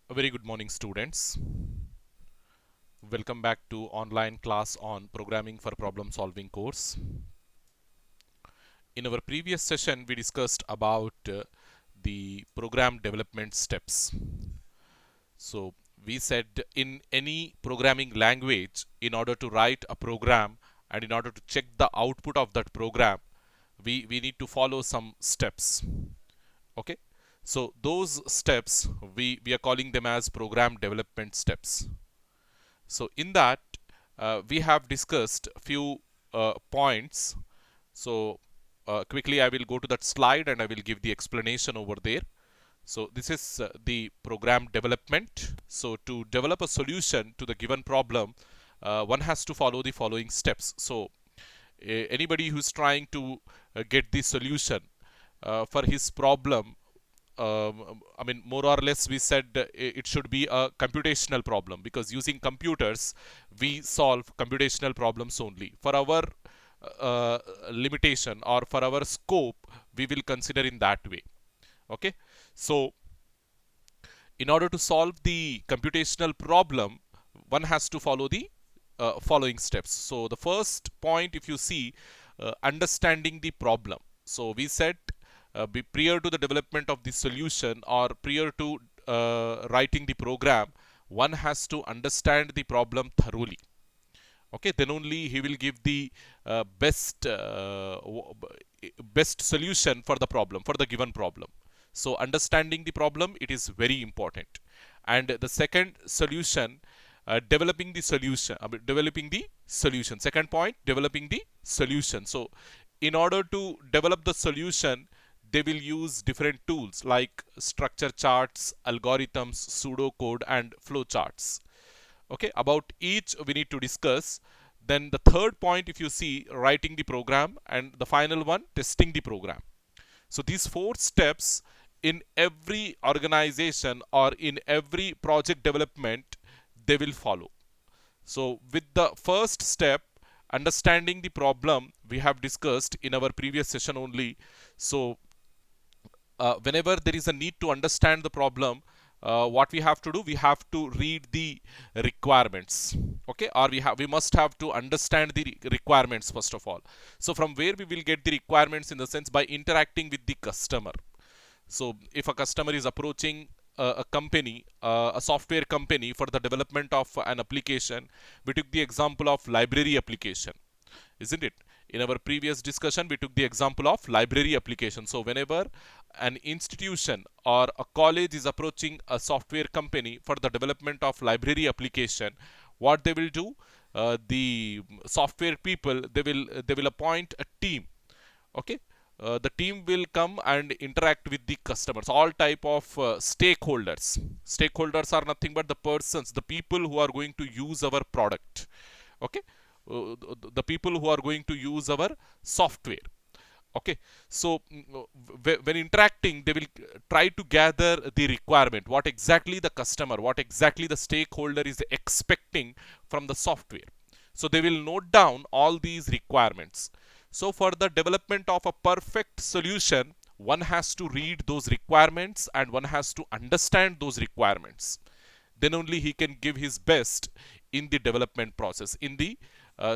A very good morning, students. Welcome back to online class on Programming for Problem Solving course. In our previous session, we discussed about the program development steps. So we said in any programming language, in order to write a program and in order to check the output of that program, we need to follow some steps. Okay. So those steps, we are calling them as program development steps. So in that, we have discussed a few points. So quickly I will go to that slide and I will give the explanation over there. So this is the program development. So to develop a solution to the given problem, one has to follow the following steps. So anybody who's trying to get the solution for his problem, I mean, more or less, we said it should be a computational problem, because using computers, we solve computational problems only. For our limitation or for our scope, we will consider in that way. Okay. So in order to solve the computational problem, one has to follow the following steps. So the first point, if you see, understanding the problem. So we said prior to the development of the solution or prior to writing the program, one has to understand the problem thoroughly. Okay, then only he will give the best solution for the problem, for the given problem. So understanding the problem, it is very important. And the second solution, developing the solution, developing the solution. Second point, developing the solution. So in order to develop the solution, they will use different tools like structure charts, algorithms, pseudocode, and flowcharts. Okay, about each we need to discuss. Then the third point, if you see, writing the program, and the final one, testing the program. So these four steps in every organization or in every project development, they will follow. So with the first step, understanding the problem, we have discussed in our previous session only. So whenever there is a need to understand the problem, what we have to do, we have to read the requirements. Okay, or we must have to understand the requirements first of all. So from where we will get the requirements, in the sense, by interacting with the customer. So if a customer is approaching a company, a software company, for the development of an application, we took the example of library application, isn't it? In our previous discussion, we took the example of library application. So whenever an institution or a college is approaching a software company for the development of library application, what they will do, the software people, they will appoint a team. Okay. The team will come and interact with the customers, all type of stakeholders are nothing but the persons, the people who are going to use our product. Okay. The people who are going to use our software. Okay. So when interacting, they will try to gather the requirement, what exactly the customer, what exactly the stakeholder is expecting from the software. So they will note down all these requirements. So for the development of a perfect solution, one has to read those requirements and one has to understand those requirements. Then only he can give his best in the development process, in the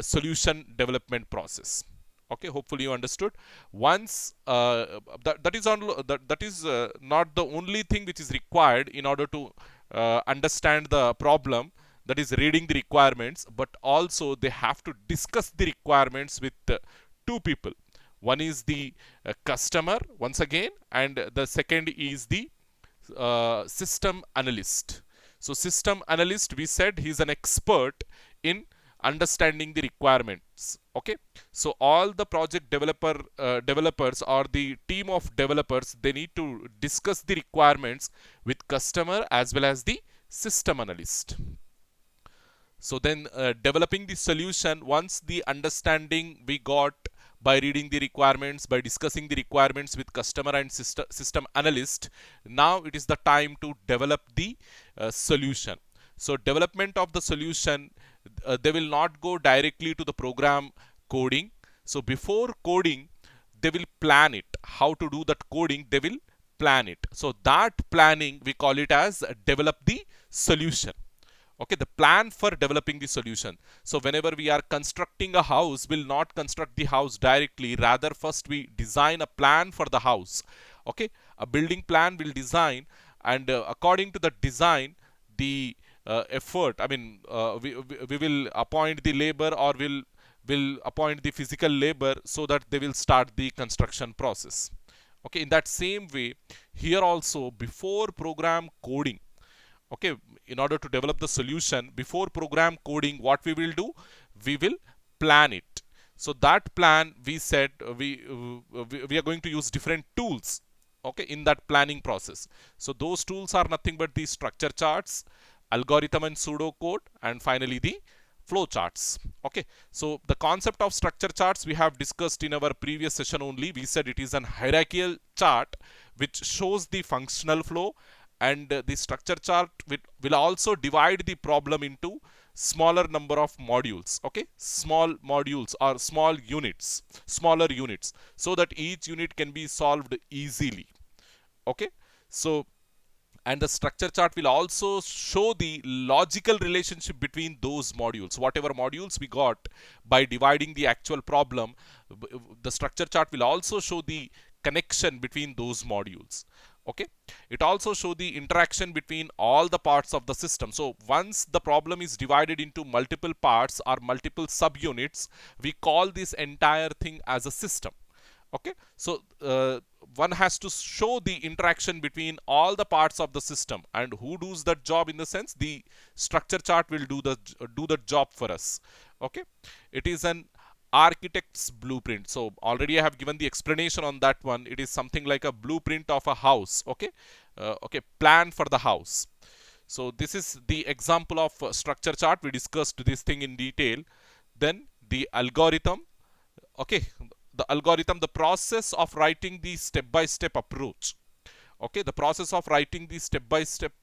solution development process. Okay, hopefully you understood. Once that is not the only thing which is required in order to understand the problem, that is reading the requirements, but also they have to discuss the requirements with two people. One is the customer, once again, and the second is the system analyst. So system analyst, we said, he is an expert in understanding the requirements. Okay. So all the project developers or the team of developers, they need to discuss the requirements with customer as well as the system analyst. So then developing the solution, once the understanding we got by reading the requirements, by discussing the requirements with customer and system analyst, now it is the time to develop the solution. So development of the solution, they will not go directly to the program coding. So before coding, they will plan it, how to do that coding, they will plan it. So that planning, we call it as develop the solution. Okay, the plan for developing the solution. So whenever we are constructing a house, we'll not construct the house directly. Rather, first we design a plan for the house. Okay, a building plan will design, and according to the design, the effort, I mean, we will appoint the labor, or will appoint the physical labor, so that they will start the construction process. Okay, in that same way, here also, before program coding, okay, in order to develop the solution, before program coding, what we will do, we will plan it. So that plan, we said, we are going to use different tools, okay, in that planning process. So those tools are nothing but the structure charts, algorithm and pseudocode, and finally the flow charts. Okay, so the concept of structure charts we have discussed in our previous session only. We said it is an hierarchical chart which shows the functional flow, and the structure chart will also divide the problem into smaller number of modules. Okay, small modules or small units, smaller units, so that each unit can be solved easily. Okay, so, and the structure chart will also show the logical relationship between those modules. Whatever modules we got, by dividing the actual problem, the structure chart will also show the connection between those modules. Okay, it also show the interaction between all the parts of the system. So once the problem is divided into multiple parts or multiple subunits, we call this entire thing as a system. Okay, so one has to show the interaction between all the parts of the system, and who does that job? In the sense, the structure chart will do the job for us. Okay, it is an architect's blueprint. So already I have given the explanation on that one. It is something like a blueprint of a house. Okay, okay, plan for the house. So this is the example of structure chart. We discussed this thing in detail. Then the algorithm. Okay, the algorithm, the process of writing the step-by-step approach. Okay, the process of writing the step-by-step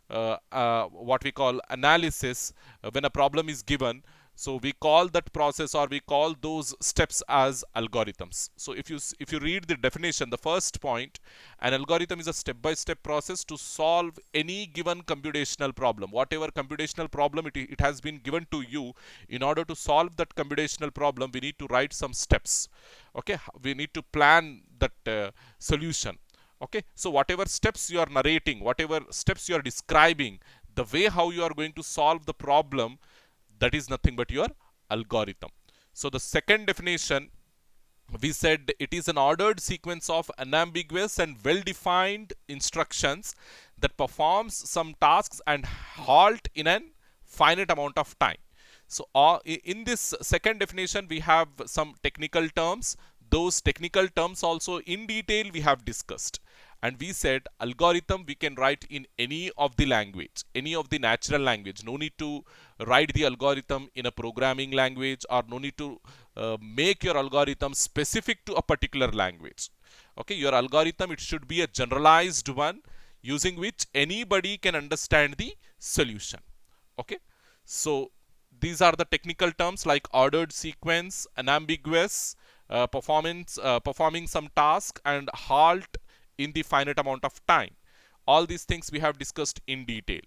what we call analysis when a problem is given. So we call that process, or we call those steps, as algorithms. So if you read the definition, the first point, an algorithm is a step-by-step process to solve any given computational problem. Whatever computational problem it has been given to you, in order to solve that computational problem, we need to write some steps. Okay, we need to plan that solution. Okay, so whatever steps you are narrating, whatever steps you are describing, the way how you are going to solve the problem, that is nothing but your algorithm. So the second definition, we said it is an ordered sequence of unambiguous and well-defined instructions that performs some tasks and halt in a finite amount of time. So in this second definition, we have some technical terms. Those technical terms also in detail we have discussed. And we said algorithm we can write in any of the language, any of the natural language. No need to write the algorithm in a programming language, or no need to make your algorithm specific to a particular language. Okay, your algorithm, it should be a generalized one, using which anybody can understand the solution. Okay, so these are the technical terms like ordered sequence, unambiguous, performing some task, and halt in the finite amount of time. All these things we have discussed in detail.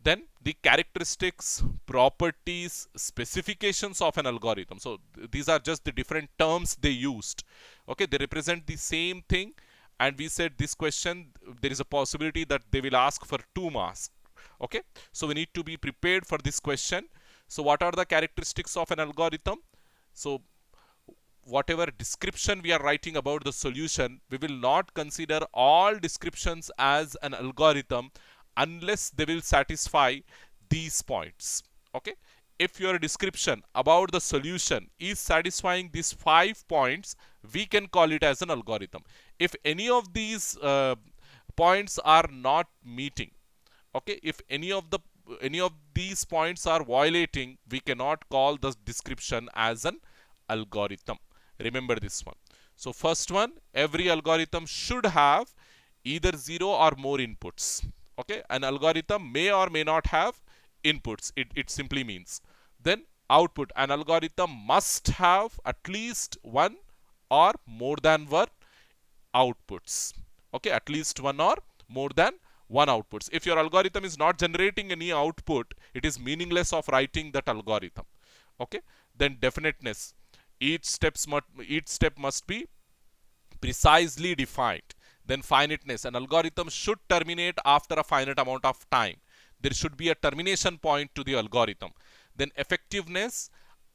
Then the characteristics, properties, specifications of an algorithm. So these are just the different terms they used. Okay, they represent the same thing. And we said this question, there is a possibility that they will ask for 2 marks. Okay, so we need to be prepared for this question. So what are the characteristics of an algorithm? So whatever description we are writing about the solution, we will not consider all descriptions as an algorithm unless they will satisfy these points. Okay, if your description about the solution is satisfying these 5 points, we can call it as an algorithm. If any of these points are not meeting, okay, if any of these points are violating, we cannot call the description as an algorithm. Remember this one. So first one, every algorithm should have either 0 or more inputs. Okay, an algorithm may or may not have inputs. It simply means. Then output, an algorithm must have at least one or more than one outputs. Okay, at least one or more than one outputs. If your algorithm is not generating any output, it is meaningless of writing that algorithm. Okay, then definiteness. Each step must be precisely defined. Then finiteness. An algorithm should terminate after a finite amount of time. There should be a termination point to the algorithm. Then effectiveness.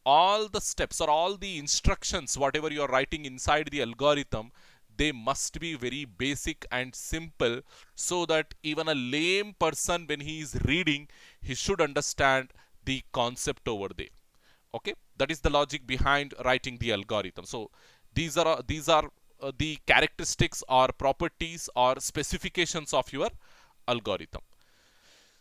All the steps or all the instructions, whatever you are writing inside the algorithm, they must be very basic and simple, so that even a lame person, when he is reading, he should understand the concept over there. Okay, that is the logic behind writing the algorithm. So these are the characteristics or properties or specifications of your algorithm.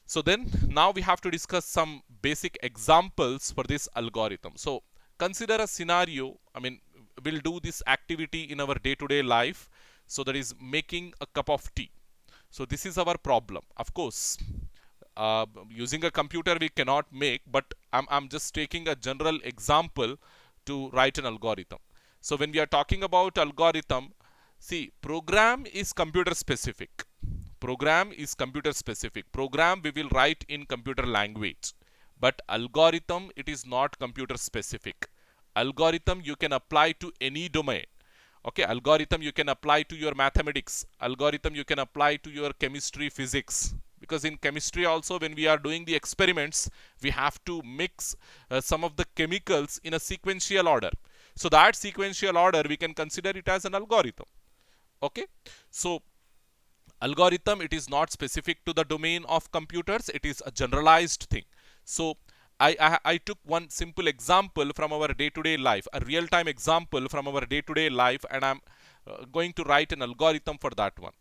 So then now we have to discuss some basic examples for this algorithm. So consider a scenario. I mean, we'll do this activity in our day-to-day life. So that is making a cup of tea. So this is our problem. Of course, using a computer we cannot make, but I'm just taking a general example to write an algorithm. So when we are talking about algorithm, see, program is computer specific. Program is computer specific. Program we will write in computer language. But algorithm, it is not computer specific. Algorithm you can apply to any domain. Okay, algorithm you can apply to your mathematics. Algorithm you can apply to your chemistry, physics. Because in chemistry also, when we are doing the experiments, we have to mix some of the chemicals in a sequential order. So that sequential order, we can consider it as an algorithm. Okay, so algorithm, it is not specific to the domain of computers, it is a generalized thing. So I took one simple example from our day-to-day life, a real-time example from our day-to-day life, and I'm going to write an algorithm for that one.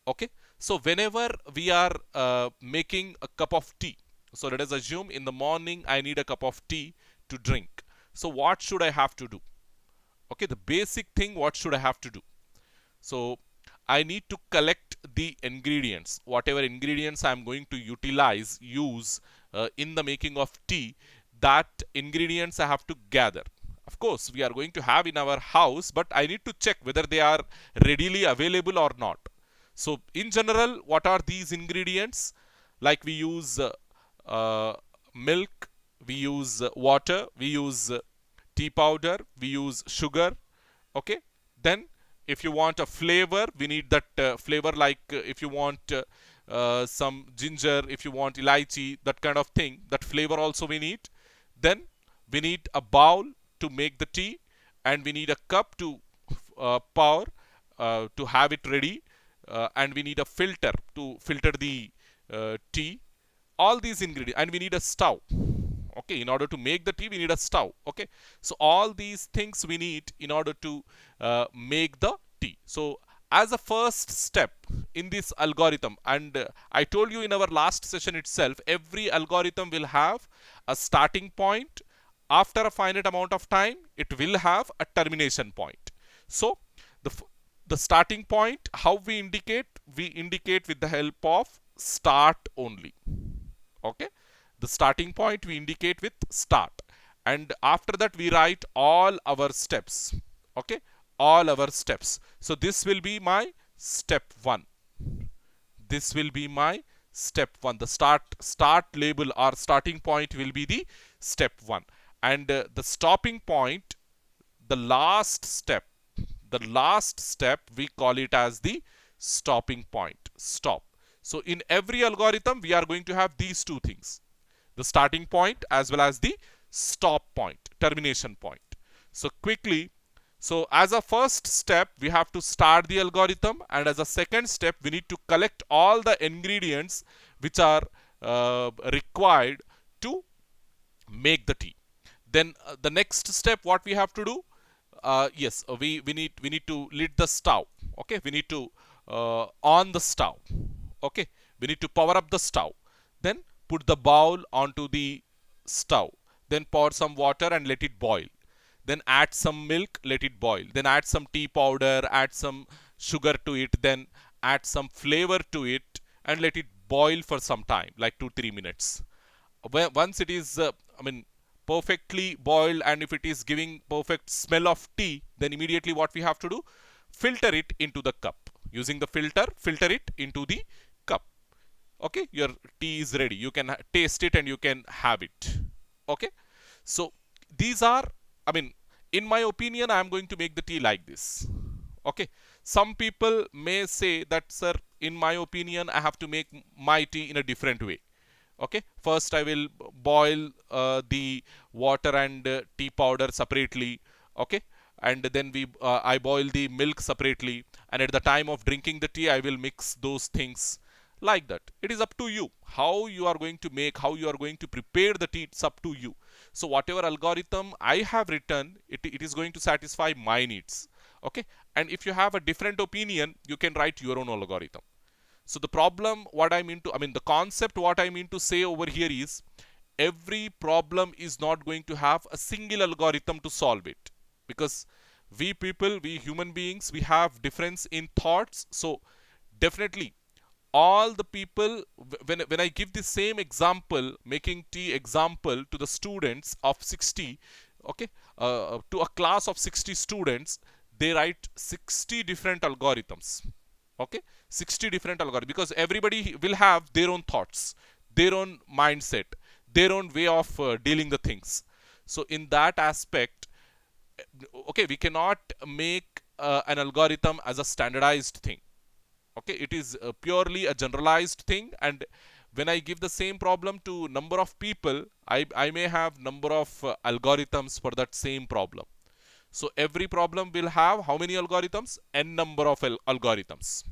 Okay, so whenever we are making a cup of tea, so let us assume in the morning I need a cup of tea to drink. So what should I have to do? Okay, the basic thing, what should I have to do? So I need to collect the ingredients, whatever ingredients I'm going to use in the making of tea. That ingredients I have to gather. Of course, we are going to have in our house, but I need to check whether they are readily available or not. So in general, what are these ingredients? Like we use milk, we use water, we use tea powder, we use sugar. Okay, then if you want a flavor, we need that flavor, like if you want some ginger, if you want elaichi, that kind of thing, that flavor also we need. Then we need a bowl to make the tea, and we need a cup to pour to have it ready, and we need a filter to filter the tea. All these ingredients, and we need a stove. Okay, in order to make the tea we need a stove. Okay, so all these things we need in order to make the tea. So as a first step in this algorithm, and I told you in our last session itself, every algorithm will have a starting point. After a finite amount of time, it will have a termination point. So the starting point, how we indicate? We indicate with the help of start only. Okay, the starting point we indicate with start, and after that we write all our steps. Okay, all our steps. So this will be my step 1. This will be my step 1. The start label or starting point will be the step 1, and the stopping point, the last step, we call it as the stopping point. Stop. So in every algorithm we are going to have these two things, the starting point as well as the stop point, termination point. So quickly, so as a first step we have to start the algorithm, and as a second step we need to collect all the ingredients which are required to make the tea. Then the next step, what we have to do? Yes, we need to lit the stove. Okay, we need to on the stove. Okay, we need to power up the stove. Then put the bowl onto the stove. Then pour some water and let it boil. Then add some milk, let it boil. Then add some tea powder, add some sugar to it. Then add some flavor to it and let it boil for some time, like 2-3 minutes. Once it is, perfectly boiled, and if it is giving perfect smell of tea, then immediately what we have to do? Filter it into the cup. Using the filter, filter it into the cup. Okay, your tea is ready. You can taste it and you can have it. Okay, so these are, I mean, in my opinion, I am going to make the tea like this. Okay, some people may say that, sir, in my opinion, I have to make my tea in a different way. Okay, first I will boil the water and tea powder separately. Okay, and then I boil the milk separately, and at the time of drinking the tea I will mix those things like that. It is up to you how you are going to make, how you are going to prepare the tea. It's up to you. So whatever algorithm I have written, it is going to satisfy my needs. Okay, and if you have a different opinion, you can write your own algorithm. So the problem, what I mean to, I mean, the concept, what I mean to say over here is, every problem is not going to have a single algorithm to solve it, because we people, we human beings, we have difference in thoughts. So definitely all the people, when I give the same example, making tea example, to the students of 60, okay, to a class of 60 students, they write 60 different algorithms. Okay, 60 different algorithms, because everybody will have their own thoughts, their own mindset, their own way of dealing the things. So in that aspect, okay, we cannot make an algorithm as a standardized thing. Okay, it is purely a generalized thing, and when I give the same problem to number of people, I may have number of algorithms for that same problem. So every problem will have how many algorithms? N number of algorithms.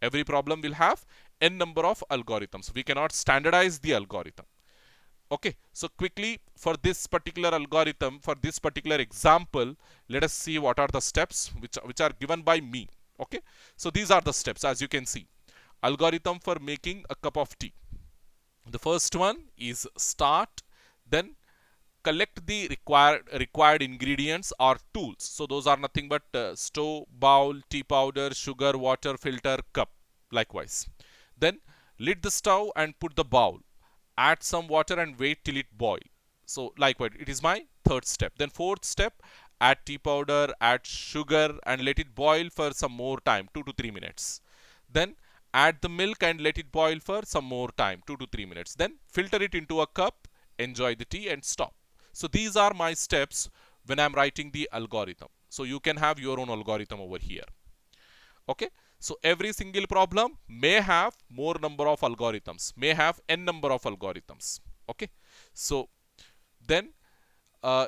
Every problem will have n number of algorithms. We cannot standardize the algorithm. Okay, so quickly, for this particular algorithm, for this particular example, let us see what are the steps which are given by me. Okay, so these are the steps, as you can see. Algorithm for making a cup of tea. The first one is start, then collect the required ingredients or tools. So those are nothing but stove, bowl, tea powder, sugar, water, filter, cup. Likewise, then lid the stove and put the bowl. Add some water and wait till it boil. So likewise, it is my third step. Then fourth step, add tea powder, add sugar and let it boil for some more time, 2 to 3 minutes. Then add the milk and let it boil for some more time, 2 to 3 minutes. Then filter it into a cup, enjoy the tea and stop. So these are my steps when I'm writing the algorithm. So you can have your own algorithm over here. Okay, so every single problem may have more number of algorithms, may have n number of algorithms. Okay, so then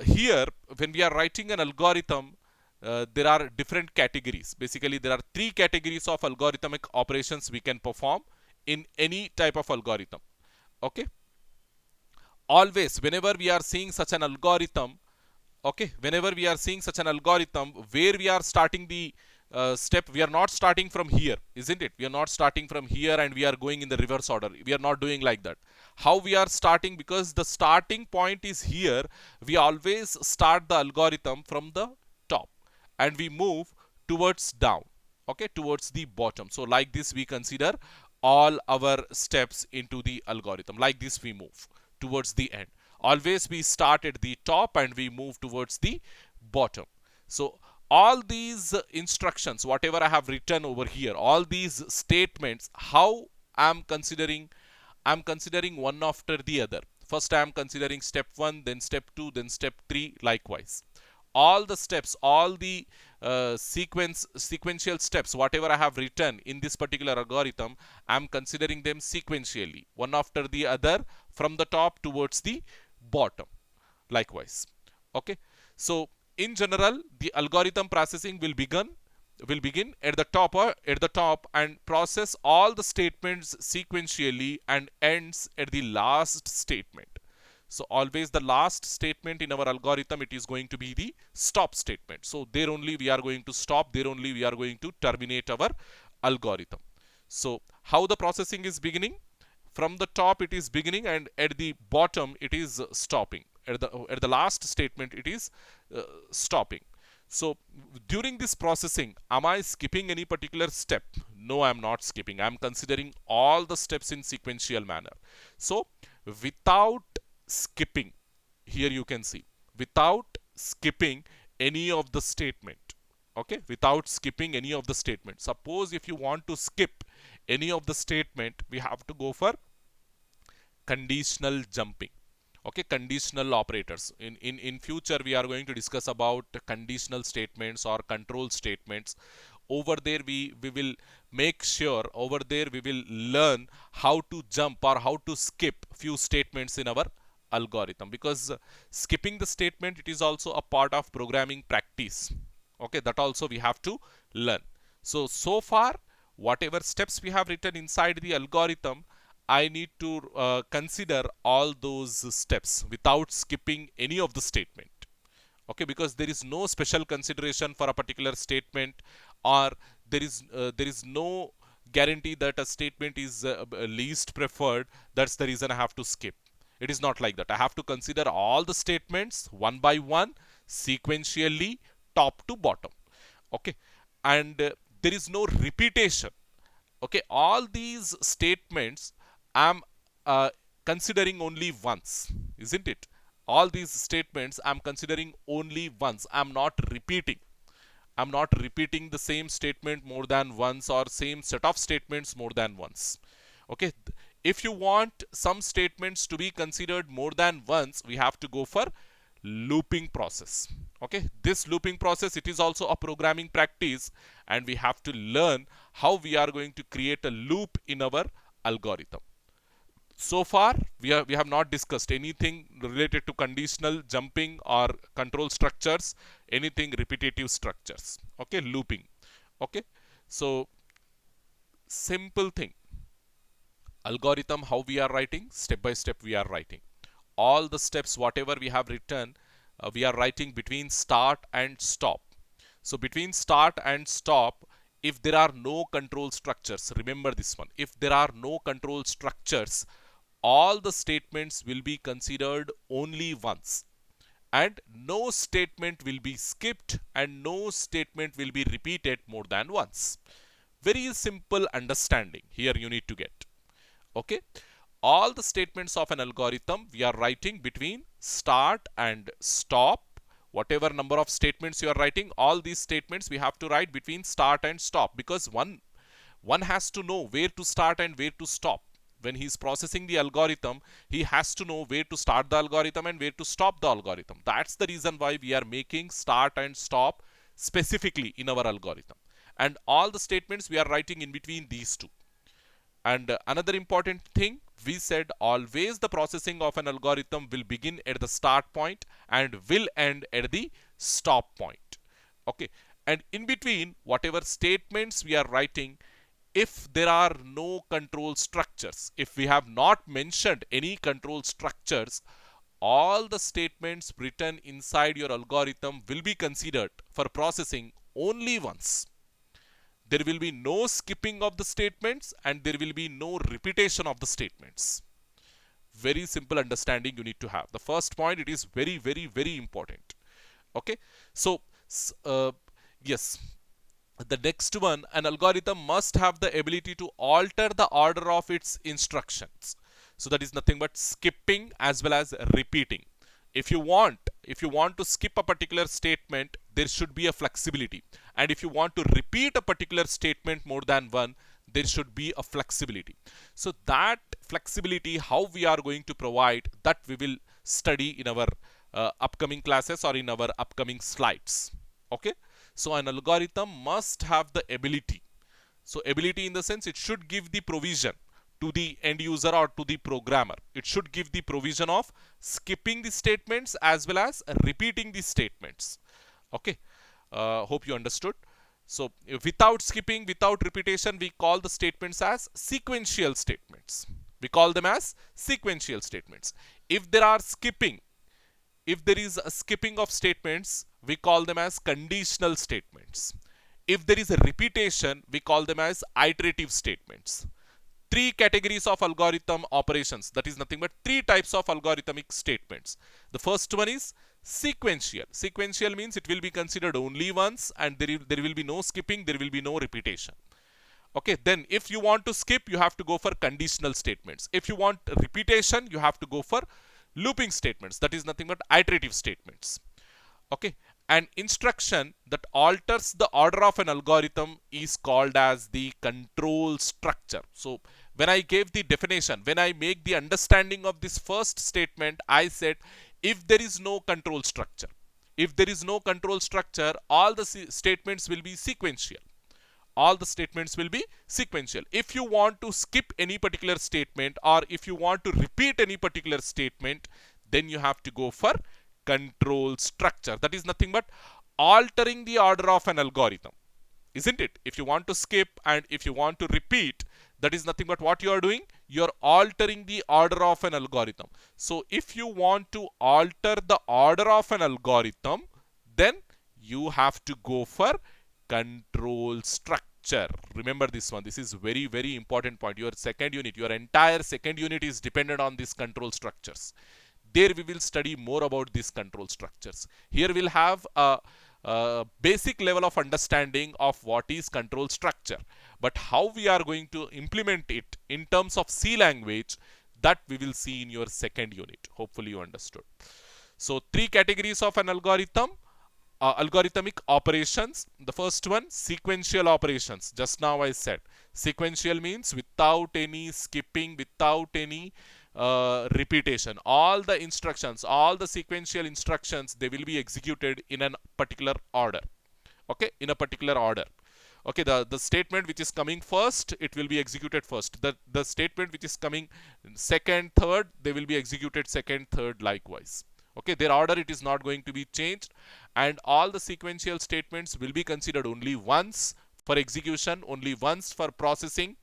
here when we are writing an algorithm, there are different categories. Basically there are three categories of algorithmic operations we can perform in any type of algorithm. Okay, always whenever we are seeing such an algorithm, okay, whenever we are seeing such an algorithm where we are starting the step, we are not starting from here, isn't it? We are not starting from here and we are going in the reverse order. We are not doing like that. How we are starting? Because the starting point is here, we always start the algorithm from the top and we move towards down, okay, towards the bottom. So like this we consider all our steps into the algorithm. Like this we move towards the end. Always we start at the top and we move towards the bottom. So all these instructions, whatever I have written over here, all these statements, how I'm considering one after the other. First I am considering step 1, then step 2, then step 3, likewise. All the steps, all the sequential steps, whatever I have written in this particular algorithm, I am considering them sequentially, one after the other, from the top towards the bottom. Likewise. Okay. So in general, the algorithm processing will begin at the top and process all the statements sequentially and ends at the last statement. So always the last statement in our algorithm, it is going to be the stop statement. So there only we are going to stop, there only we are going to terminate our algorithm. So how the processing is beginning? From the top it is beginning and at the bottom it is stopping. At the last statement it is stopping. So during this processing, am I skipping any particular step? No, I am not skipping. I am considering all the steps in sequential manner. So without skipping, here you can see, without skipping any of the statement, Okay, without skipping any of the statements. Suppose if you want to skip any of the statement, we have to go for conditional jumping. Okay, conditional operators. In future we are going to discuss about conditional statements or control statements. Over there we will make sure, over there we will learn how to jump or how to skip few statements in our algorithm, because skipping the statement, it is also a part of programming practice. Okay, that also we have to learn. So far, whatever steps we have written inside the algorithm, I need to consider all those steps without skipping any of the statement. Okay, because there is no special consideration for a particular statement, or there is no guarantee that a statement is least preferred. That's the reason I have to skip. It is not like that. I have to consider all the statements one by one, sequentially, top to bottom. Okay, and there is no repetition. Okay, all these statements I'm uh, considering only once, isn't it? All these statements I'm considering only once. I'm not repeating the same statement more than once, or same set of statements more than once. Okay, if you want some statements to be considered more than once, we have to go for looping process. Okay, this looping process, it is also a programming practice, and we have to learn how we are going to create a loop in our algorithm. So far we have not discussed anything related to conditional jumping or control structures, anything repetitive structures. Okay, looping. Okay, so simple thing, algorithm, how we are writing, step by step we are writing all the steps. Whatever we have written, we are writing between start and stop. So between start and stop, if there are no control structures, remember this one, if there are no control structures, all the statements will be considered only once, and no statement will be skipped, and no statement will be repeated more than once. Very simple understanding here you need to get. Okay, all the statements of an algorithm we are writing between start and stop. Whatever number of statements you are writing, all these statements we have to write between start and stop, because one has to know where to start and where to stop. When he is processing the algorithm, he has to know where to start the algorithm and where to stop the algorithm. That's the reason why we are making start and stop specifically in our algorithm, and all the statements we are writing in between these two. And another important thing, we said always the processing of an algorithm will begin at the start point and will end at the stop point. Okay, and in between whatever statements we are writing, if there are no control structures, if we have not mentioned any control structures, all the statements written inside your algorithm will be considered for processing only once. There will be no skipping of the statements, and there will be no repetition of the statements. Very simple understanding you need to have. The first point, it is very, very, very important. Okay, so yes, the next one, an algorithm must have the ability to alter the order of its instructions. So that is nothing but skipping as well as repeating. If you want to skip a particular statement, there should be a flexibility, and if you want to repeat a particular statement more than one, there should be a flexibility. So that flexibility, how we are going to provide, that we will study in our upcoming classes or in our upcoming slides. Okay, so an algorithm must have the ability. So ability in the sense, it should give the provision to the end user or to the programmer. It should give the provision of skipping the statements as well as repeating the statements. Okay, hope you understood. So without skipping, without repetition, we call the statements as sequential statements. We call them as sequential statements. If there are skipping, if there is a skipping of statements, we call them as conditional statements. If there is a repetition, we call them as iterative statements. Three categories of algorithm operations, that is nothing but three types of algorithmic statements. The first one is sequential. Sequential means it will be considered only once, and there will be no skipping, there will be no repetition. Okay, then if you want to skip, you have to go for conditional statements. If you want repetition, you have to go for looping statements, that is nothing but iterative statements. Okay, An instruction that alters the order of an algorithm is called as the control structure. So when I gave the definition, when I make the understanding of this first statement, I said if there is no control structure, if there is no control structure, all the statements will be sequential. All the statements will be sequential. If you want to skip any particular statement or if you want to repeat any particular statement, then you have to go for control structure. That is nothing but altering the order of an algorithm, isn't it? If you want to skip and if you want to repeat, that is nothing but what you are doing. You are altering the order of an algorithm. So if you want to alter the order of an algorithm, then you have to go for control structure. Remember this one. This is very, very important point. Your second unit, your entire second unit is dependent on these control structures. There we will study more about these control structures. Here we'll have a basic level of understanding of what is control structure. But how we are going to implement it in terms of C language, that we will see in your second unit. Hopefully you understood. So three categories of an algorithm. Algorithmic operations. The first one, sequential operations. Just now I said sequential means without any skipping, without any repetition. All the instructions, all the sequential instructions, they will be executed in a particular order. Okay, in a particular order. Okay, the statement which is coming first, it will be executed first. The statement which is coming second, third, they will be executed second, third, likewise. Okay, their order, it is not going to be changed, and all the sequential statements will be considered only once for execution, only once for processing.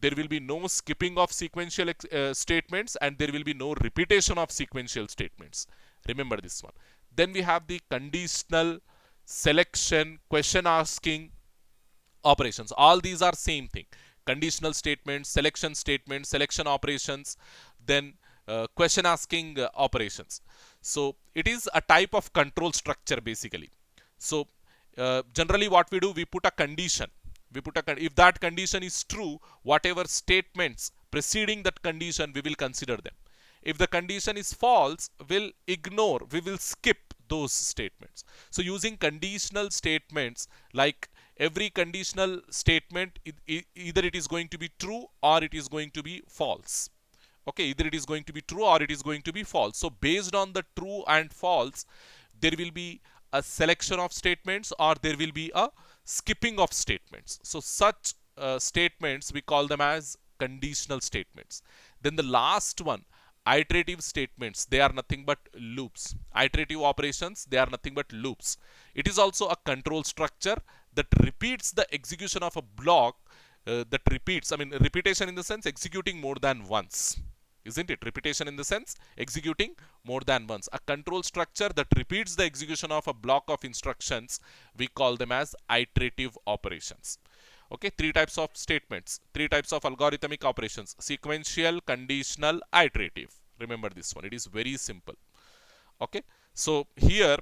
There will be no skipping of sequential statements, and there will be no repetition of sequential statements. Remember this one. Then we have the conditional, selection, question asking operations. All these are same thing. Conditional statements, selection operations, then question asking operations. So it is a type of control structure basically. So generally what we do, we put a condition. If that condition is true, whatever statements preceding that condition, we will consider them. If the condition is false, we will skip those statements. So using conditional statements, like every conditional statement, either it is going to be true or it is going to be false. Okay, either it is going to be true or it is going to be false. So based on the true and false, there will be a selection of statements or there will be a skipping of statements. So such statements, we call them as conditional statements. Then the last one, iterative statements, they are nothing but loops. Iterative operations, they are nothing but loops. It is also a control structure that repeats the execution of a block, repetition in the sense executing more than once. Isn't it? Repetition in the sense executing more than once. A control structure that repeats the execution of a block of instructions, we call them as iterative operations. Okay, three types of statements, three types of algorithmic operations: sequential, conditional, iterative. Remember this one, it is very simple. Okay, so here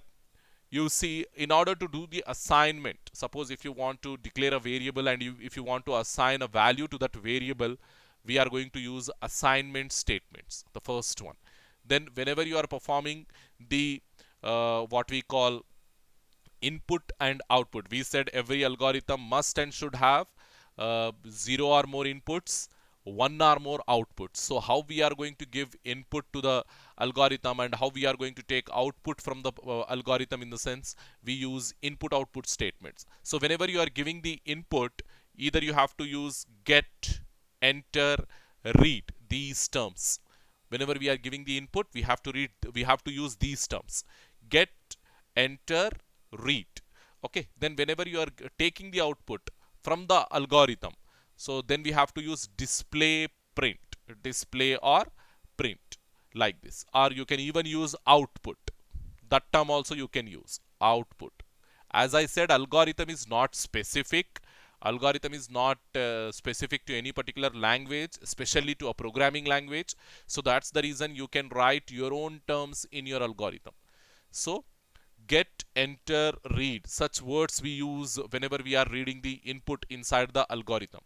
you see, in order to do the assignment, suppose if you want to declare a variable and if you want to assign a value to that variable, we are going to use assignment statements, the first one. Then whenever you are performing the what we call input and output, we said every algorithm must and should have 0 or more inputs, 1 or more outputs. So how we are going to give input to the algorithm and how we are going to take output from the algorithm, in the sense we use input output statements. So whenever you are giving the input, either you have to use get, enter, read, these terms. Whenever we are giving the input, we have to use these terms: get, enter, read. Okay, then whenever you are taking the output from the algorithm, so then we have to use display, print, display or print, like this. Or you can even use output. That term also you can use, output. As I said, algorithm is not specific. Algorithm is not specific to any particular language, especially to a programming language. So that's the reason you can write your own terms in your algorithm. So get, enter, read, such words we use whenever we are reading the input inside the algorithm.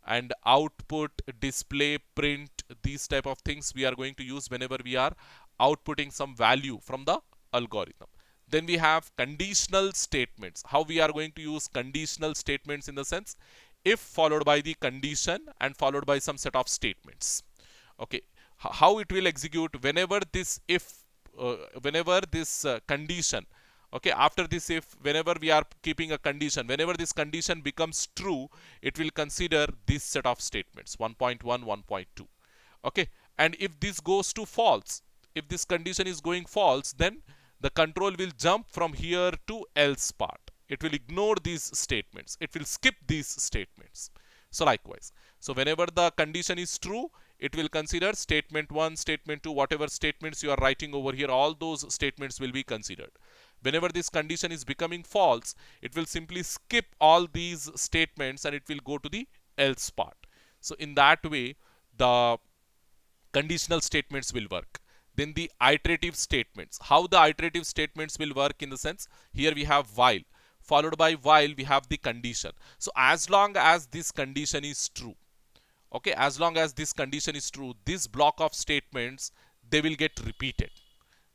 And output, display, print, these type of things we are going to use whenever we are outputting some value from the algorithm. Then we have conditional statements. How we are going to use conditional statements in the sense if followed by the condition and followed by some set of statements. Okay, how it will execute whenever this if whenever this condition, okay, after this if, whenever we are keeping a condition, whenever this condition becomes true, it will consider this set of statements 1.1, 1.2. Okay, and if this goes to false, if this condition is going false, then the control will jump from here to else part. It will ignore these statements, it will skip these statements. So likewise, so whenever the condition is true, it will consider statement 1, statement 2, whatever statements you are writing over here, all those statements will be considered. Whenever this condition is becoming false, it will simply skip all these statements and it will go to the else part. So in that way, the conditional statements will work. Then the iterative statements. How the iterative statements will work in the sense, here we have while, followed by while we have the condition. So as long as this condition is true, okay, as long as this condition is true, this block of statements, they will get repeated.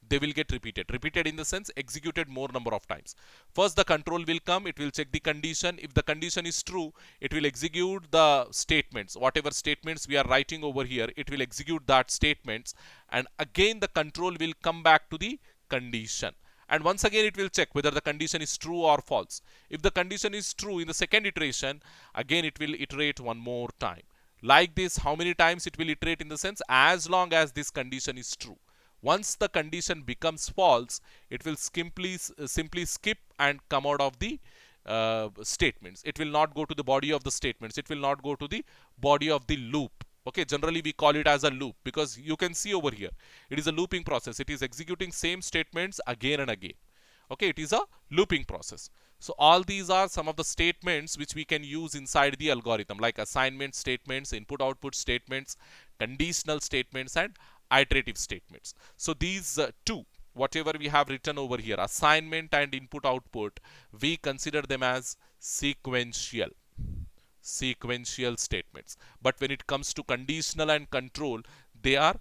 They will get repeated in the sense executed more number of times. First the control will come, it will check the condition. If the condition is true, it will execute the statements, whatever statements we are writing over here, it will execute that statements, and again the control will come back to the condition, and once again it will check whether the condition is true or false. If the condition is true, in the second iteration, again it will iterate one more time. Like this, how many times it will iterate in the sense, as long as this condition is true. Once the condition becomes false, it will simply skip and come out of the statements. It will not go to the body of the statements. It will not go to the body of the loop. Okay, generally we call it as a loop because you can see over here, it is a looping process. It is executing same statements again and again. Okay, it is a looping process. So all these are some of the statements which we can use inside the algorithm, like assignment statements, input output statements, conditional statements, and iterative statements. So these two, whatever we have written over here, assignment and input output, we consider them as sequential statements. But when it comes to conditional and control, they are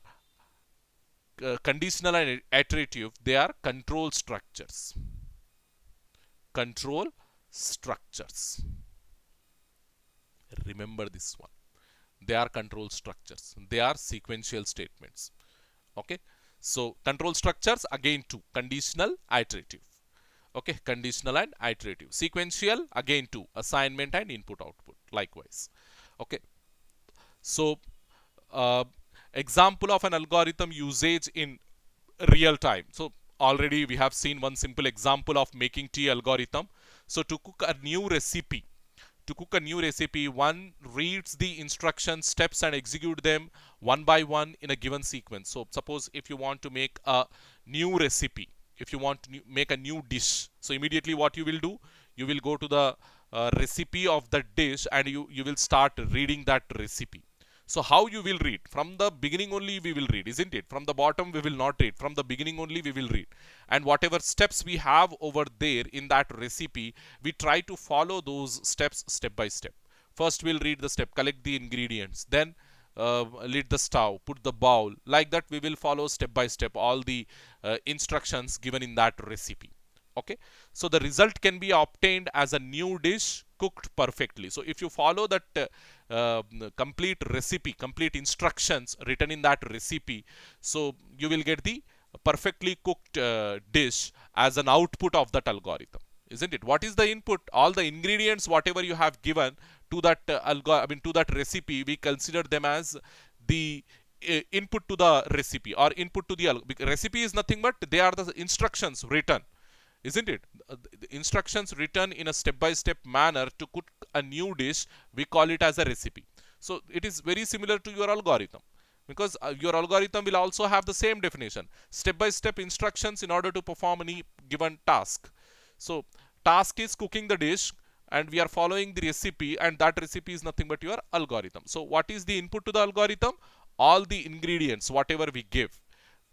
conditional and iterative, they are control structures. Control structures. Remember this one. They are control structures. They are sequential statements. Okay. So control structures, again two, conditional, iterative. Okay, conditional and iterative. Sequential, again two, assignment and input output. Likewise. Okay. So example of an algorithm usage in real time. So already we have seen one simple example of making tea algorithm. So to cook a new recipe, one reads the instruction steps and execute them one by one in a given sequence. So suppose if you want to make a new recipe, if you want to make a new dish, so immediately what you will do, you will go to the recipe of the dish and you will start reading that recipe. So how you will read? From the beginning only we will read, isn't it? From the bottom we will not read. From the beginning only we will read. And whatever steps we have over there in that recipe, we try to follow those steps step by step. First we'll read the step, collect the ingredients, then lit the stove, put the bowl. Like that we will follow step by step all the instructions given in that recipe. Okay, so the result can be obtained as a new dish cooked perfectly. So if you follow that complete recipe, complete instructions written in that recipe, so you will get the perfectly cooked dish as an output of that algorithm, isn't it? What is the input? All the ingredients, whatever you have given to that to that recipe, we consider them as the input to the recipe or input to the recipe is nothing but they are the instructions written, isn't it? The instructions written in a step-by-step manner to cook a new dish, we call it as a recipe. So it is very similar to your algorithm because your algorithm will also have the same definition, step-by-step instructions in order to perform any given task. So task is cooking the dish and we are following the recipe, and that recipe is nothing but your algorithm. So what is the input to the algorithm? All the ingredients, whatever we give,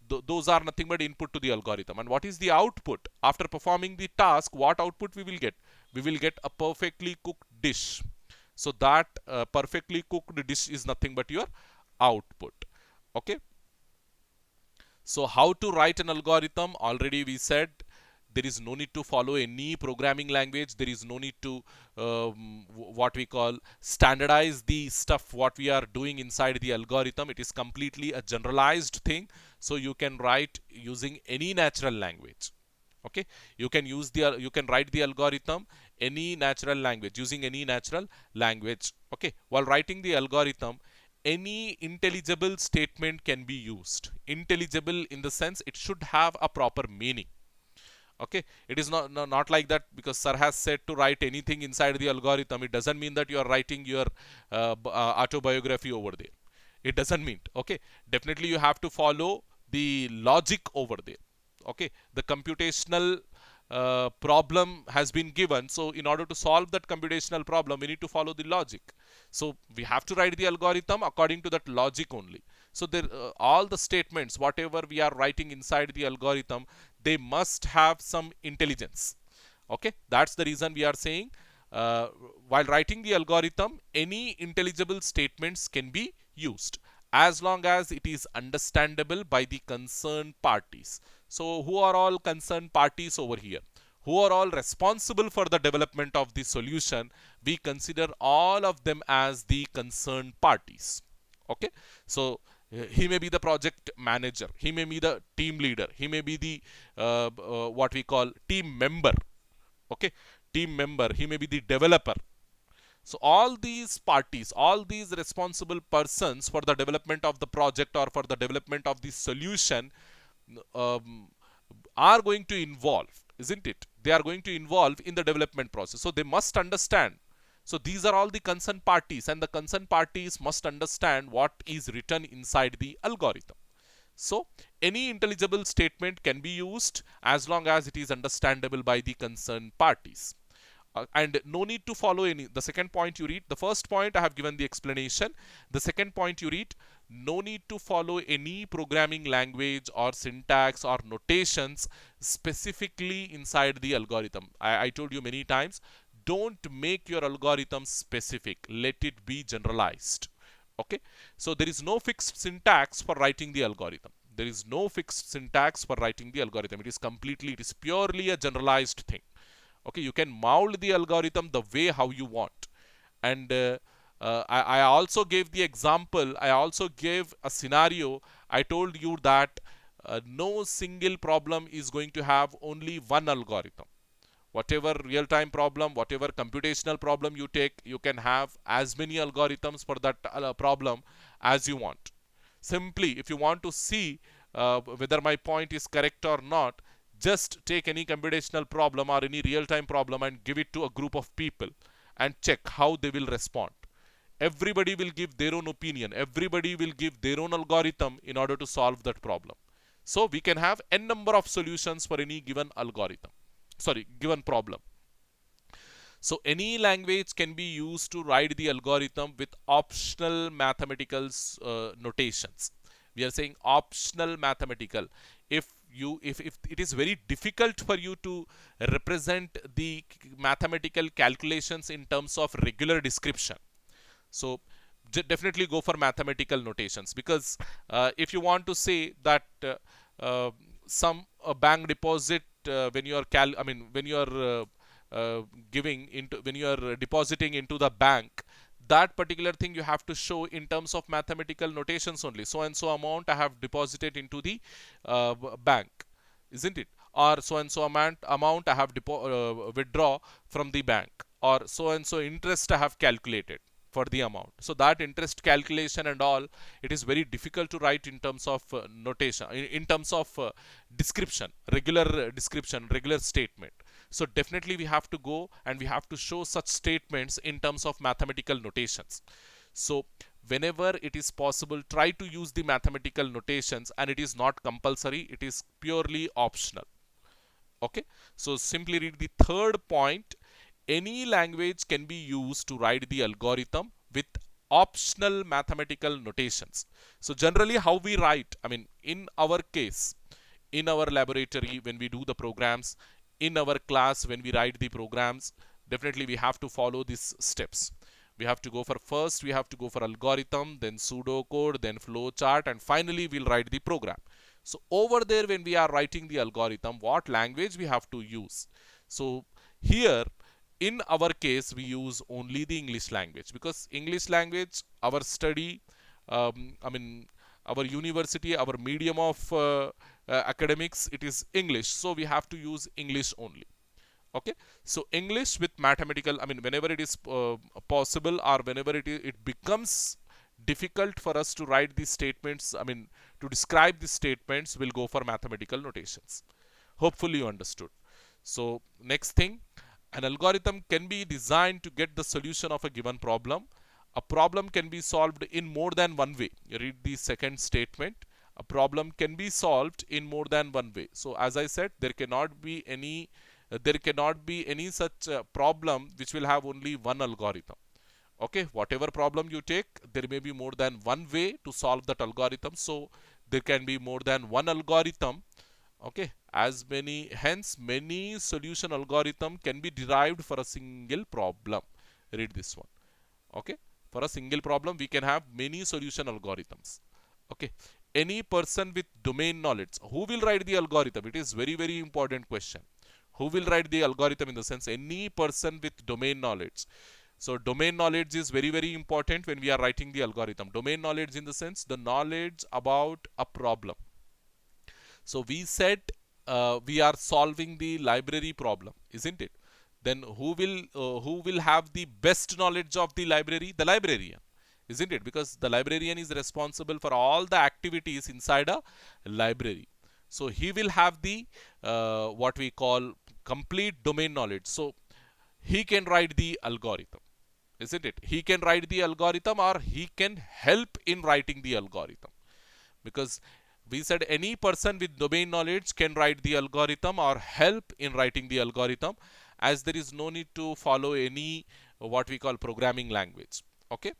those are nothing but input to the algorithm. And what is the output? After performing the task, what output we will get? We will get a perfectly cooked dish. So that perfectly cooked dish is nothing but your output. Okay. So how to write an algorithm? Already we said There is no need to follow any programming language. There is no need to what we call standardize the stuff what we are doing inside the algorithm. It is completely a generalized thing, so you can write using any natural language. Okay, you can use the you can write the algorithm any natural language, using any natural language. Okay, while writing the algorithm, any intelligible statement can be used. Intelligible in the sense it should have a proper meaning. Okay, it is not like that because sir has said to write anything inside the algorithm. It doesn't mean that you are writing your autobiography over there. It doesn't mean. Okay, definitely you have to follow the logic over there. Okay, the computational problem has been given, so in order to solve that computational problem we need to follow the logic. So we have to write the algorithm according to that logic only. So there all the statements whatever we are writing inside the algorithm, they must have some intelligence. Okay, that's the reason we are saying uh, while writing the algorithm any intelligible statements can be used as long as it is understandable by the concerned parties. So who are all concerned parties over here? Who are all responsible for the development of the solution? We consider all of them as the concerned parties. Okay, so he may be the project manager, he may be the team leader, he may be the what we call team member. Okay, team member, he may be the developer. So all these parties, all these responsible persons for the development of the project or for the development of the solution um, are going to involve, isn't it? They are going to involve in the development process. So they must understand. So these are all the concerned parties, and the concerned parties must understand what is written inside the algorithm. So any intelligible statement can be used as long as it is understandable by the concerned parties. And no need to follow any. The second point you read, the first point I have given the explanation. The second point you read, no need to follow any programming language or syntax or notations specifically inside the algorithm. I told you many times, don't make your algorithm specific, let it be generalized. Okay, so there is no fixed syntax for writing the algorithm. There is no fixed syntax for writing the algorithm. It is completely, it is purely a generalized thing. Okay, you can mold the algorithm the way how you want. And I also gave the example, I also gave a scenario. I told you that no single problem is going to have only one algorithm. Whatever real-time problem, whatever computational problem you take, you can have as many algorithms for that problem as you want. Simply, if you want to see whether my point is correct or not, just take any computational problem or any real-time problem and give it to a group of people and check how they will respond. Everybody will give their own opinion. Everybody will give their own algorithm in order to solve that problem. So we can have n number of solutions for any given algorithm. Sorry, given problem. So any language can be used to write the algorithm with optional mathematical notations. We are saying optional mathematical. If it is very difficult for you to represent the mathematical calculations in terms of regular description, so definitely go for mathematical notations. Because if you want to say that some bank deposit when you are when you are giving into, when you are depositing into the bank, that particular thing you have to show in terms of mathematical notations only. So and so amount I have deposited into the bank, isn't it? Or so and so amount I have withdraw from the bank, or so and so interest I have calculated for the amount. So that interest calculation and all, it is very difficult to write in terms of notation, in terms of description, regular description, regular statement. So definitely we have to go and we have to show such statements in terms of mathematical notations. So whenever it is possible, try to use the mathematical notations, and it is not compulsory, it is purely optional. Okay, so simply read the third point. Any language can be used to write the algorithm with optional mathematical notations. So generally how we write, in our case, in our laboratory when we do the programs, in our class when we write the programs, definitely we have to follow these steps. We have to go for first, we have to go for algorithm, then pseudocode, then flowchart, and finally we'll write the program. So over there, when we are writing the algorithm, what language we have to use? So here, in our case, we use only the English language, because English language, our study, I mean, our university, our medium of academics, it is English. So we have to use English only. Okay, so English with mathematical, I mean, whenever it is possible, or whenever it becomes difficult for us to write these statements, I mean, to describe these statements, we'll go for mathematical notations. Hopefully you understood. So next thing, an algorithm can be designed to get the solution of a given problem. A problem can be solved in more than one way. You read the second statement. A problem can be solved in more than one way. So as I said, there cannot be any such problem which will have only one algorithm. Okay, whatever problem you take, there may be more than one way to solve that algorithm. So there can be more than one algorithm. Okay, hence many solution algorithm can be derived for a single problem. Read this one. Okay, for a single problem we can have many solution algorithms. Okay, any person with domain knowledge, who will write the algorithm? It is very important question. Who will write the algorithm? In the sense, any person with domain knowledge. So domain knowledge is very important when we are writing the algorithm. Domain knowledge in the sense, the knowledge about a problem. So we said we are solving the library problem, isn't it? Then who will have the best knowledge of the library? The librarian, isn't it? Because the librarian is responsible for all the activities inside a library. So he will have the what we call complete domain knowledge. So he can write the algorithm, isn't it? He can write the algorithm, or he can help in writing the algorithm, because we said any person with domain knowledge can write the algorithm or help in writing the algorithm, as there is no need to follow any what we call programming language. Okay,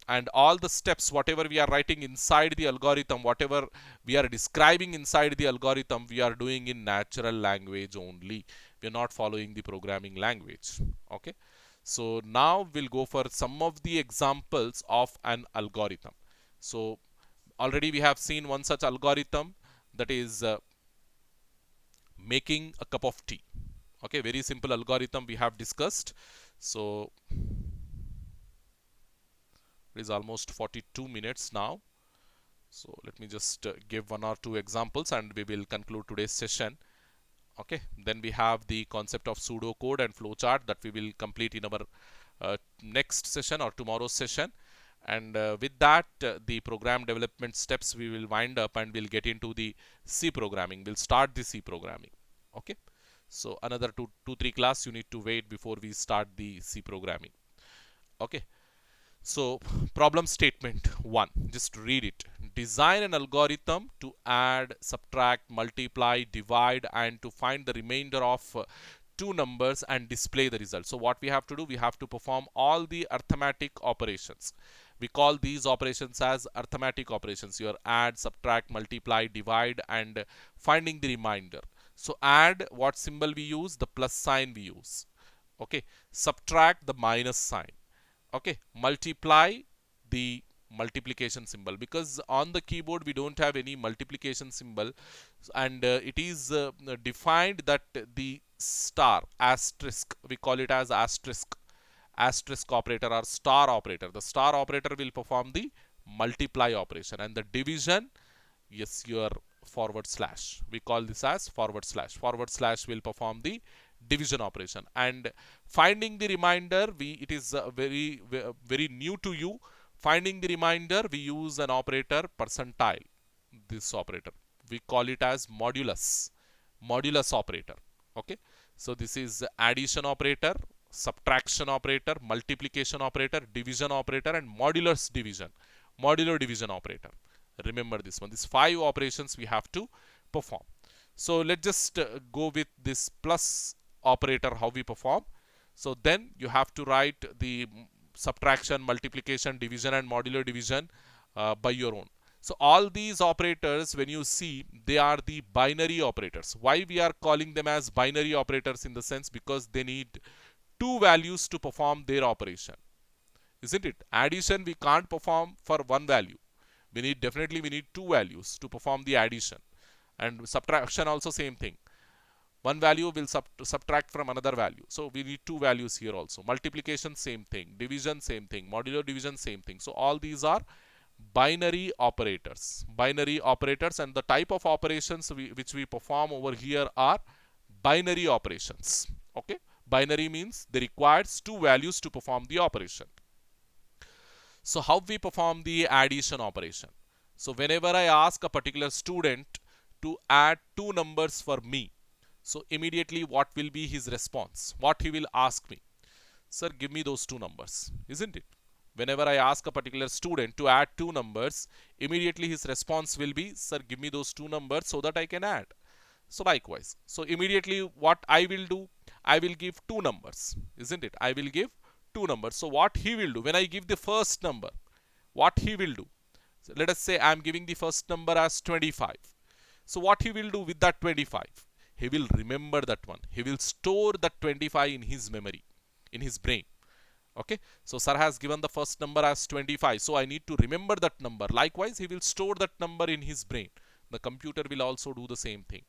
and all the steps whatever we are writing inside the algorithm, whatever we are describing inside the algorithm, we are doing in natural language only. We are not following the programming language. Okay, so now we'll go for some of the examples of an algorithm. So already we have seen one such algorithm, that is making a cup of tea. Okay, very simple algorithm we have discussed. So it is almost 42 minutes now. So let me just give one or two examples and we will conclude today's session. Okay, then we have the concept of pseudocode and flowchart that we will complete in our next session or tomorrow's session. And with that, the program development steps we will wind up, and we'll get into the C programming. We'll start the C programming. Okay, so another 3 class you need to wait before we start the C programming. Okay, so problem statement 1, just read it. Design an algorithm to add, subtract, multiply, divide, and to find the remainder of two numbers and display the result. So what we have to do, we have to perform all the arithmetic operations. We call these operations as arithmetic operations. Your add, subtract, multiply, divide, and finding the remainder. So add, what symbol we use? The plus sign we use. Okay, subtract, the minus sign. Okay, multiply, the multiplication symbol, because on the keyboard we don't have any multiplication symbol, and it is defined that the star, asterisk, we call it as asterisk operator or star operator. The star operator will perform the multiply operation, and the division, yes, your forward slash, we call this as forward slash will perform the division operation. And finding the remainder, it is very new to you. Finding the remainder, we use an operator, percentile. This operator we call it as modulus operator. Okay, so this is addition operator, subtraction operator, multiplication operator, division operator, and modular division operator. Remember this one. These 5 operations we have to perform. So let's just go with this plus operator, how we perform. So then you have to write the subtraction, multiplication, division, and modular division by your own. So all these operators, when you see, they are the binary operators. Why we are calling them as binary operators? In the sense, because they need 2 values to perform their operation, isn't it? Addition we can't perform for 1 value. Definitely we need two values to perform the addition. And subtraction also same thing. One value will subtract from another value. So we need two values here also. Multiplication, same thing. Division, same thing. Modulo division, same thing. So all these are binary operators. Binary operators, and the type of operations which we perform over here are binary operations. Okay. Binary means they requires two values to perform the operation. So how we perform the addition operation? So whenever I ask a particular student to add two numbers for me, so immediately what will be his response? What he will ask me? Sir, give me those two numbers, isn't it? Whenever I ask a particular student to add two numbers, immediately his response will be, sir, give me those two numbers so that I can add. So likewise, so immediately what I will do, I will give two numbers, isn't it? I will give two numbers. So what he will do, when I give the first number, what he will do, so let us say I am giving the first number as 25. So what he will do with that 25, he will remember that one. He will store that 25 in his memory, in his brain. Okay, so sir has given the first number as 25, so I need to remember that number. Likewise, he will store that number in his brain. The computer will also do the same thing.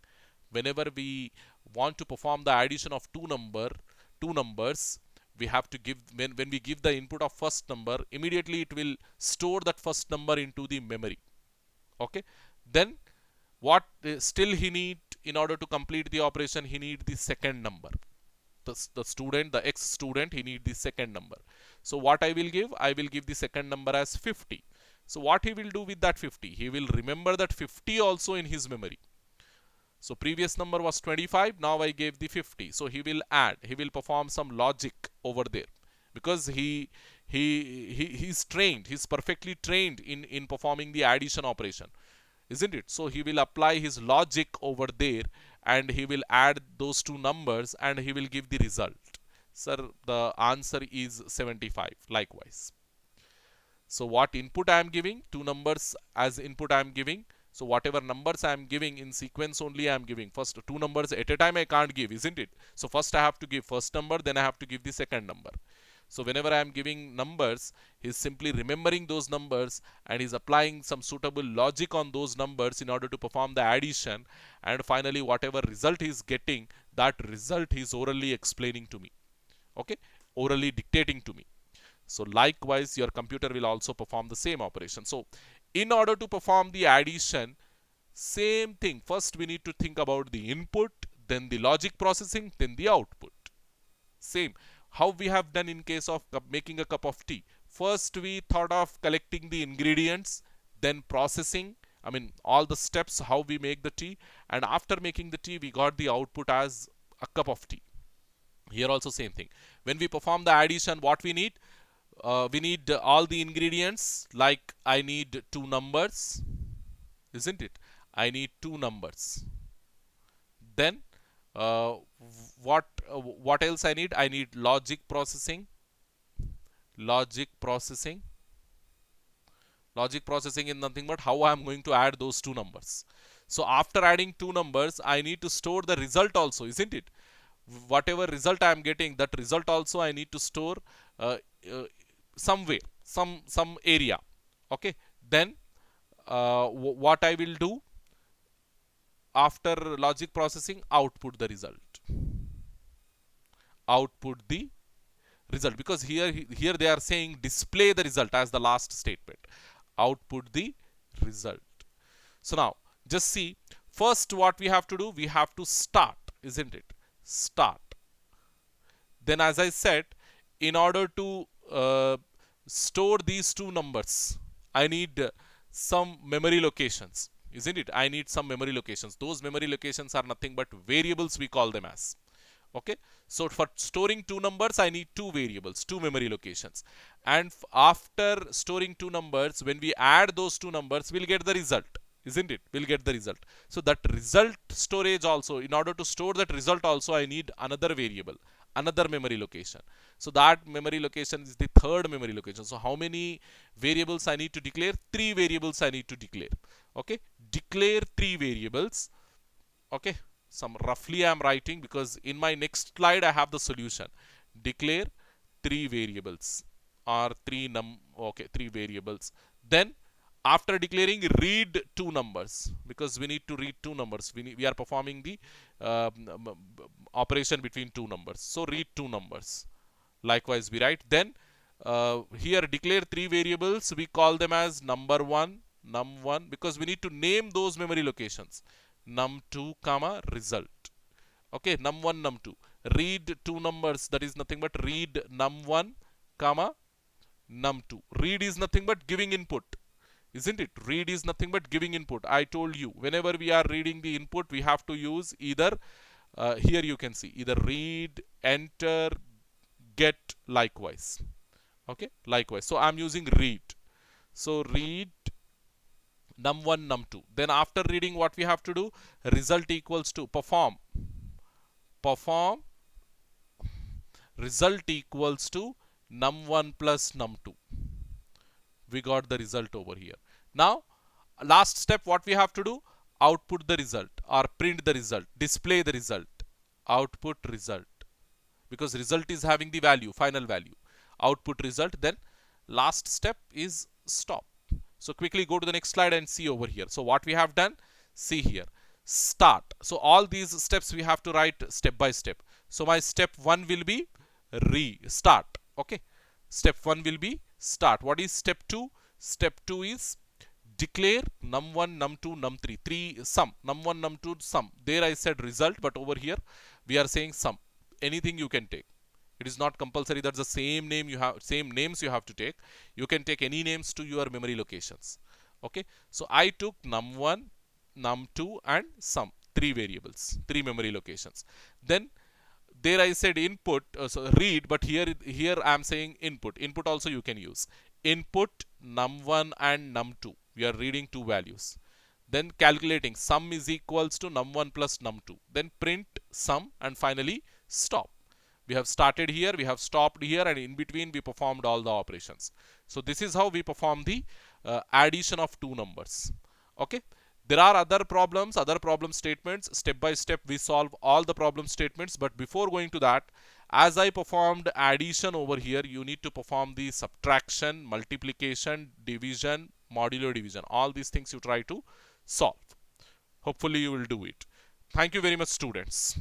Whenever we want to perform the addition of two numbers, we have to give, when we give the input of first number, immediately it will store that first number into the memory. Okay, then what still he need in order to complete the operation, he need the second number. The student, the ex student, he need the second number. So what I will give the second number as 50. So what he will do with that 50, he will remember that 50 also in his memory. So previous number was 25, now I gave the 50. So he will add, he will perform some logic over there, because he's trained, he's perfectly trained in performing the addition operation, isn't it? So he will apply his logic over there, and he will add those two numbers, and he will give the result. Sir, the answer is 75. Likewise. So what input I am giving? Two numbers as input I am giving. So whatever numbers I am giving in sequence only I am giving. First two numbers at a time I can't give, isn't it? So first I have to give first number, then I have to give the second number. So whenever I am giving numbers, he is simply remembering those numbers, and is applying some suitable logic on those numbers in order to perform the addition. And finally, whatever result he is getting, that result he is orally explaining to me. Okay, orally dictating to me. So likewise, your computer will also perform the same operation. So in order to perform the addition, same thing. First, we need to think about the input, then the logic processing, then the output. Same. How we have done in case of making a cup of tea. First, we thought of collecting the ingredients, then processing. I mean, all the steps how we make the tea. And after making the tea, we got the output as a cup of tea. Here also same thing. When we perform the addition, what we need? We need all the ingredients. Like I need two numbers, isn't it? I need two numbers. Then what else I need? I need logic processing. Logic processing is nothing but how I am going to add those two numbers. So after adding two numbers, I need to store the result also, isn't it? Whatever result I am getting, that result also I need to store somewhere, some area. Okay, then what I will do after logic processing? Output the result. Output the result, because here they are saying display the result as the last statement. Output the result. So now just see, first what we have to do, we have to start, isn't it? Start. Then as I said, in order to store these two numbers, I need some memory locations, isn't it? I need some memory locations. Those memory locations are nothing but variables, we call them as. Okay, so for storing two numbers, I need two variables, two memory locations. And after storing two numbers, when we add those two numbers, we'll get the result, isn't it? We'll get the result. So that result storage also, in order to store that result also, I need another variable, another memory location. So that memory location is the third memory location. So how many variables I need to declare? Three variables I need to declare. Okay, declare three variables. Okay, some roughly I am writing, because in my next slide I have the solution. Declare three variables or three variables. Then After declaring, read two numbers, because we need to read two numbers. We are performing the operation between two numbers. So read two numbers. Likewise, we write. Then here declare three variables. We call them as number1, num1, because we need to name those memory locations. Num2, comma result. Okay, num1, num2. Read two numbers. That is nothing but read num1, comma num2. Read is nothing but giving input, isn't it? Read is nothing but giving input. I told you, whenever we are reading the input, we have to use either, here you can see, either read, enter, get, likewise. Okay, likewise. So I'm using read. So read num1, num2. Then after reading, what we have to do? Result equals to perform. Perform result equals to num1 plus num2. We got the result over here. Now, last step, what we have to do? Output the result or print the result, display the result. Output result, because result is having the value, final value. Output result. Then last step is stop. So quickly go to the next slide and see over here. So what we have done, see here, start. So all these steps we have to write step by step. So my step 1 will be restart. Okay, step 1 will be start. What is step 2? Step 2 is declare num1, num2, num3, three sum, num1, num2 sum. There I said result, but over here we are saying sum. Anything you can take. It is not compulsory that's the same name you have, same names you have to take. You can take any names to your memory locations. Okay, so I took num1, num2 and sum, three variables, three memory locations. Then there I said input, so read, but here I am saying input. Input also you can use. Input num1 and num2. We are reading two values. Then calculating, sum is equals to num1 plus num2. Then print sum and finally stop. We have started here, we have stopped here, and in between we performed all the operations. So this is how we perform the addition of two numbers. Okay. There are other problems, other problem statements. Step by step we solve all the problem statements. But before going to that, as I performed addition over here, you need to perform the subtraction, multiplication, division, modulo division. All these things you try to solve. Hopefully you will do it. Thank you very much, students.